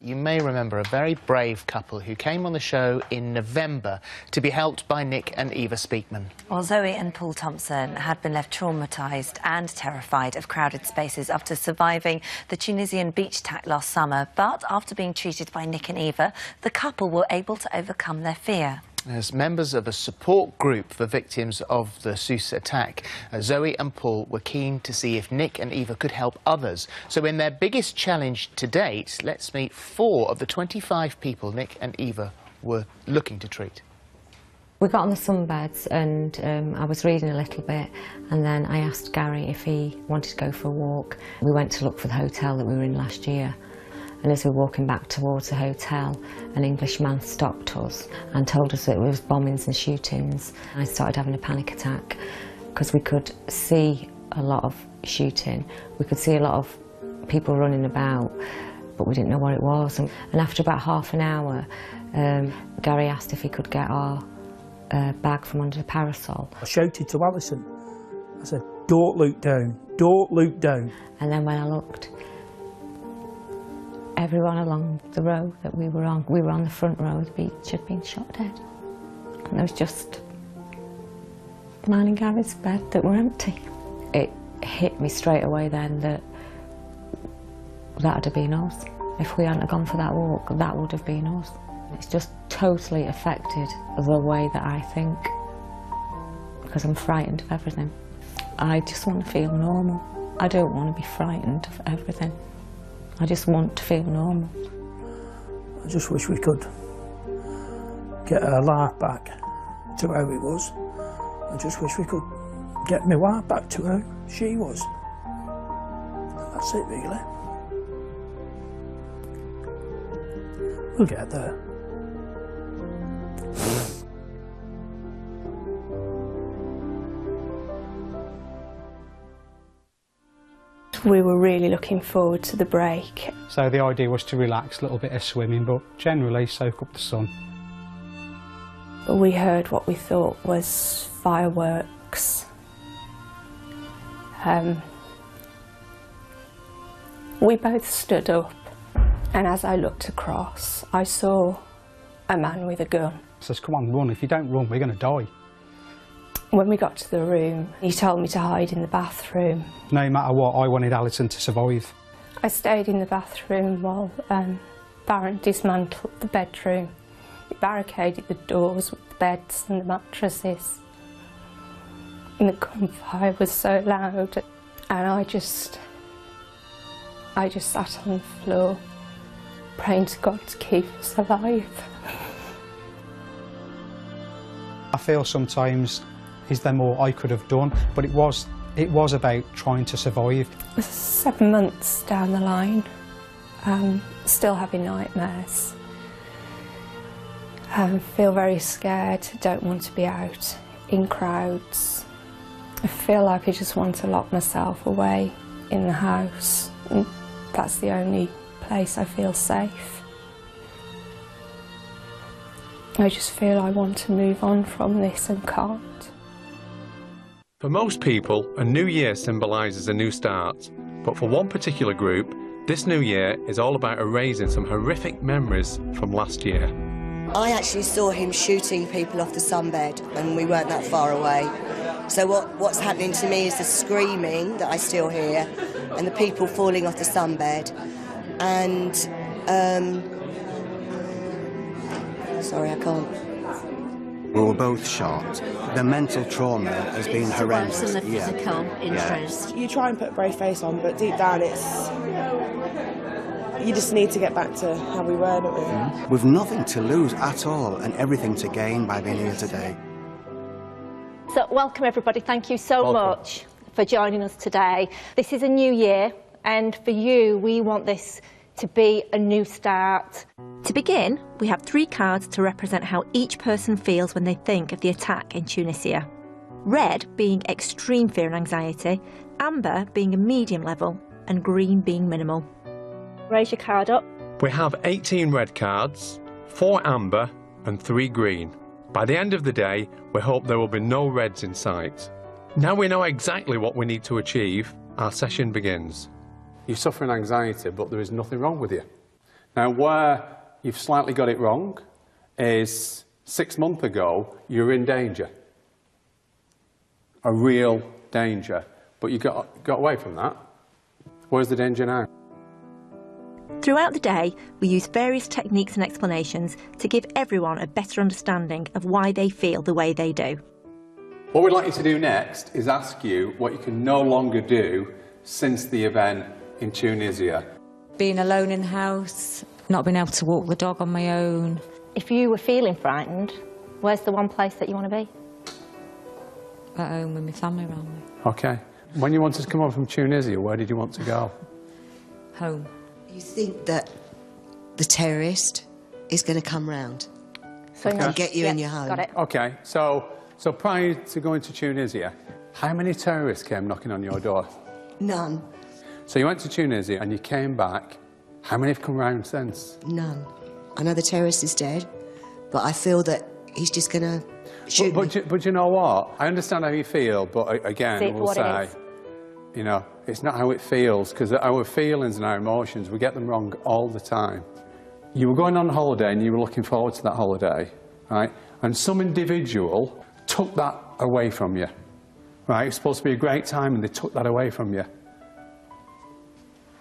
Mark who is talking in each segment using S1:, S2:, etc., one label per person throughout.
S1: You may remember a very brave couple who came on the show in November to be helped by Nick and Eva Speakman.
S2: Well, Zoe and Paul Thompson had been left traumatised and terrified of crowded spaces after surviving the Tunisian beach attack last summer. But after being treated by Nick and Eva, the couple were able to overcome their fear.
S1: As members of a support group for victims of the Sousse attack, Zoe and Paul were keen to see if Nick and Eva could help others. So in their biggest challenge to date, let's meet 4 of the 25 people Nick and Eva were looking to treat.
S3: We got on the sunbeds and I was reading a little bit, and then I asked Gary if he wanted to go for a walk. We went to look for the hotel that we were in last year. And as we were walking back towards the hotel, an Englishman stopped us and told us that there was bombings and shootings. I started having a panic attack because we could see a lot of shooting. We could see a lot of people running about, but we didn't know what it was. And after about half an hour, Gary asked if he could get our bag from under the parasol.
S4: I shouted to Alison. I said, "Don't look down, don't look down."
S3: And then when I looked, everyone along the row that we were on the front row of the beach had been shot dead. And there was just mine and Gary's bed that were empty. It hit me straight away then that that'd have been us. If we hadn't gone for that walk, that would have been us. It's just totally affected the way that I think, because I'm frightened of everything. I just want to feel normal. I don't want to be frightened of everything. I just want to feel normal.
S4: I just wish we could get our life back to how it was. I just wish we could get my wife back to how she was. That's it, really. We'll get there.
S5: We were really looking forward to the break.
S6: So the idea was to relax, a little bit of swimming, but generally soak up the sun.
S5: But we heard what we thought was fireworks. We both stood up, and as I looked across, I saw a man with a gun.
S6: I says, "Come on, run. If you don't run, we're going to die."
S5: When we got to the room, he told me to hide in the bathroom.
S6: No matter what, I wanted Alison to survive.
S5: I stayed in the bathroom while Baron dismantled the bedroom. He barricaded the doors with the beds and the mattresses. And the gunfire was so loud, and I just sat on the floor, praying to God to keep us alive.
S6: I feel sometimes, is there more I could have done? But it was about trying to survive.
S5: 7 months down the line, still having nightmares. Feel very scared, don't want to be out in crowds. I feel like I just want to lock myself away in the house. And that's the only place I feel safe. I just feel I want to move on from this and can't.
S7: For most people, a new year symbolises a new start. But for one particular group, this new year is all about erasing some horrific memories from last year.
S8: I actually saw him shooting people off the sunbed, and we weren't that far away. So what's happening to me is the screaming that I still hear, and the people falling off the sunbed, and sorry, I can't.
S9: We were both shot. The mental trauma has been horrendous.
S10: And the physical interest.
S11: You try and put a brave face on, but deep down you just need to get back to how we were, don't we?
S9: With nothing to lose at all and everything to gain by being here today.
S10: So welcome everybody, thank you so much for joining us today. This is a new year, and for you we want this to be a new start.
S12: To begin, we have 3 cards to represent how each person feels when they think of the attack in Tunisia. Red being extreme fear and anxiety, amber being a medium level, and green being minimal.
S10: Raise your card up.
S7: We have 18 red cards, 4 amber and 3 green. By the end of the day, we hope there will be no reds in sight. Now we know exactly what we need to achieve, our session begins.
S13: You're suffering anxiety, but there is nothing wrong with you.
S7: Now, where you've slightly got it wrong is 6 months ago, you were in danger. A real danger. But you got away from that. Where's the danger now?
S12: Throughout the day, we use various techniques and explanations to give everyone a better understanding of why they feel the way they do.
S7: What we'd like you to do next is ask you what you can no longer do since the event in Tunisia.
S3: Being alone in the house, not being able to walk the dog on my own.
S10: If you were feeling frightened, where's the one place that you want to be?
S3: At home with my family around me.
S7: OK. When you wanted to come home from Tunisia, where did you want to go?
S3: Home.
S8: You think that the terrorist is going to come round and get you in your home?
S10: Got it.
S7: OK, so prior to going to Tunisia, how many terrorists came knocking on your door?
S8: None.
S7: So you went to Tunisia and you came back. How many have come round since?
S8: None. I know the terrorist is dead, but I feel that he's just going to shoot me.
S7: But you know what? I understand how you feel, but again, we'll say, you know, it's not how it feels, because our feelings and our emotions, we get them wrong all the time. You were going on holiday and you were looking forward to that holiday, right? And some individual took that away from you, right? It's supposed to be a great time and they took that away from you.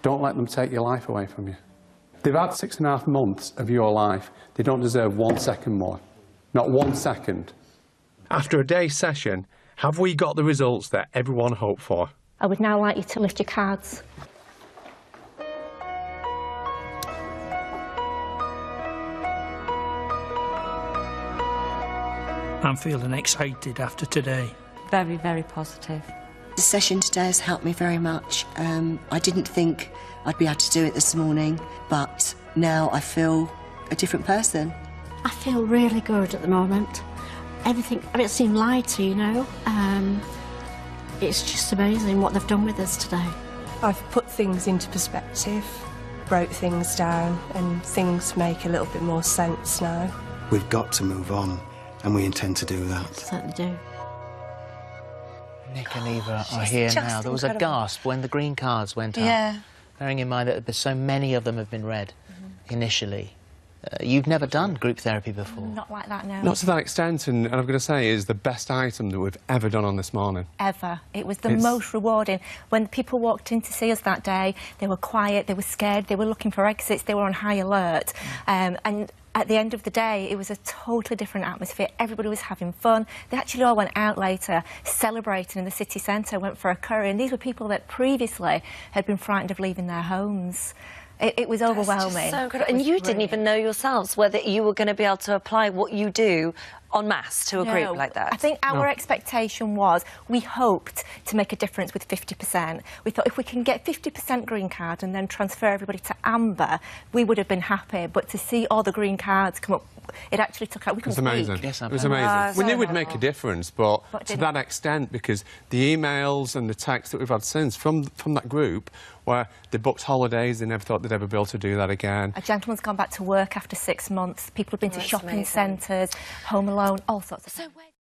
S7: Don't let them take your life away from you. They've had 6.5 months of your life. They don't deserve 1 second more. Not 1 second. After a day's session, have we got the results that everyone hoped for?
S10: I would now like you to lift your cards.
S4: I'm feeling excited after today.
S3: Very, very positive.
S8: The session today has helped me very much. I didn't think I'd be able to do it this morning, but now I feel a different person.
S13: I feel really good at the moment. Everything, I mean, it seemed lighter, you know. It's just amazing what they've done with us today.
S11: I've put things into perspective, broke things down, and things make a little bit more sense now.
S9: We've got to move on, and we intend to do that.
S13: Certainly do.
S1: Nick and Eva are here now. There was a gasp when the green cards went up.
S2: Yeah.
S1: Bearing in mind that so many of them have been read initially. You've never done group therapy before?
S10: Not like that, no.
S7: Not to that extent, and I've got to say, it is the best item that we've ever done on This Morning.
S10: Ever. It was the most rewarding. When people walked in to see us that day, they were quiet, they were scared, they were looking for exits, they were on high alert. And at the end of the day, it was a totally different atmosphere. Everybody was having fun. They actually all went out later, celebrating in the city centre, went for a curry, and these were people that previously had been frightened of leaving their homes. It was overwhelming.
S2: So good. And you didn't even know yourselves whether you were going to be able to apply what you do en masse to a group like that.
S10: I think our expectation was we hoped to make a difference with 50%. We thought if we can get 50% green card and then transfer everybody to amber, we would have been happy. But to see all the green cards come up, it actually took out.
S7: It was amazing.
S1: Yes,
S7: it was amazing. We knew we'd make a difference, but to that extent, because the emails and the texts that we've had since from that group, where they booked holidays, they never thought they'd ever be able to do that again.
S10: A gentleman's gone back to work after 6 months. People have been to shopping centres, Home Alone, all sorts of...